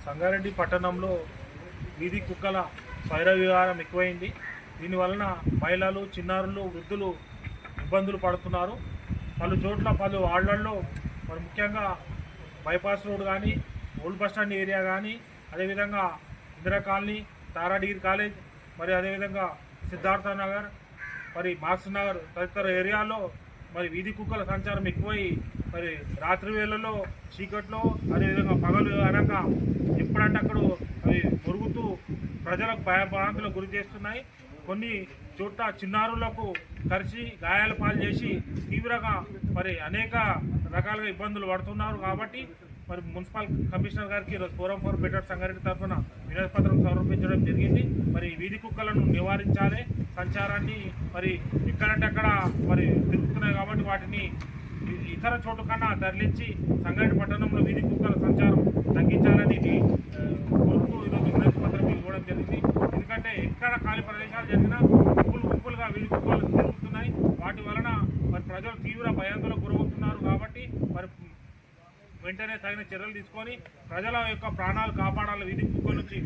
సంగారెడ్డి పట్టణంలో వీధి కుక్కల స్వైర విహారం ఎక్కువైంది. దీనివలన మహిళలు, చిన్నారులు, వృద్ధులు ఇబ్బందులు పడుతున్నారు. పలు చోట్ల పలు వార్డులలో మరి ముఖ్యంగా బైపాస్ రోడ్ కానీ, ఓల్డ్ బస్ స్టాండ్ ఏరియా కానీ, అదేవిధంగా ఇందిరా కాలనీ, తారా డిగ్రీ కాలేజ్, మరి అదేవిధంగా సిద్ధార్థ నగర్, మరి మార్క్స్ నగర్ తదితర ఏరియాలో మరి వీధి కుక్కల సంచారం ఎక్కువై మరి రాత్రి వేళల్లో చీకట్లో, అదేవిధంగా పగలు అనక ఎప్పుడంటే అక్కడ అవి మురుగుతూ ప్రజలకు భయభ్రాంతులకు గురి చేస్తున్నాయి. కొన్ని చోట్ల చిన్నారులకు కరిచి గాయాల పాలు చేసి తీవ్రంగా మరి అనేక రకాలుగా ఇబ్బందులు పడుతున్నారు. కాబట్టి మరి మున్సిపల్ కమిషనర్ గారికి ఫోరం ఫర్ బెటర్ సంగారెడ్డి తరఫున వినతిపత్రం సమర్పించడం జరిగింది. మరి వీధి కుక్కలను నివారించాలి, సంచారాన్ని మరి ఎక్కడంటే అక్కడ మరి తిరుగుతున్నాయి కాబట్టి వాటిని ఇతర చోటు కన్నా తరలించి సంగారెడ్డి పట్టణంలో వీధి కుక్కల సంచారం తగ్గించాలని కోరుతూ ఈరోజు వినతిపత్రం ఇవ్వడం జరిగింది. ఎందుకంటే ఎక్కడ ఖాళీ ప్రదేశాలు జరిగినా గుంపులుగా వీధి కుక్కలు తిరుగుతున్నాయి. వాటి వలన మరి ప్రజలు తీవ్ర భయాందోళనకు గురవుతున్నారు. కాబట్టి మరి వెంటనే తగిన చర్యలు తీసుకొని ప్రజల యొక్క ప్రాణాలు కాపాడాలి, వీధి కుక్కల నుంచి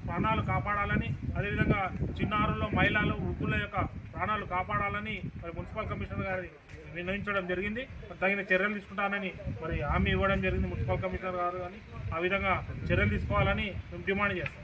ప్రాణాలు కాపాడాలని, అదేవిధంగా చిన్నారులు, మహిళలు, వృద్ధుల యొక్క ప్రాణాలు కాపాడాలని మరి మున్సిపల్ కమిషనర్ గారి నిర్ణయించడం జరిగింది. తగిన చర్యలు తీసుకుంటానని మరి హామీ ఇవ్వడం జరిగింది మున్సిపల్ కమిషనర్ గారు. కానీ ఆ విధంగా చర్యలు తీసుకోవాలని మేము డిమాండ్ చేస్తాం.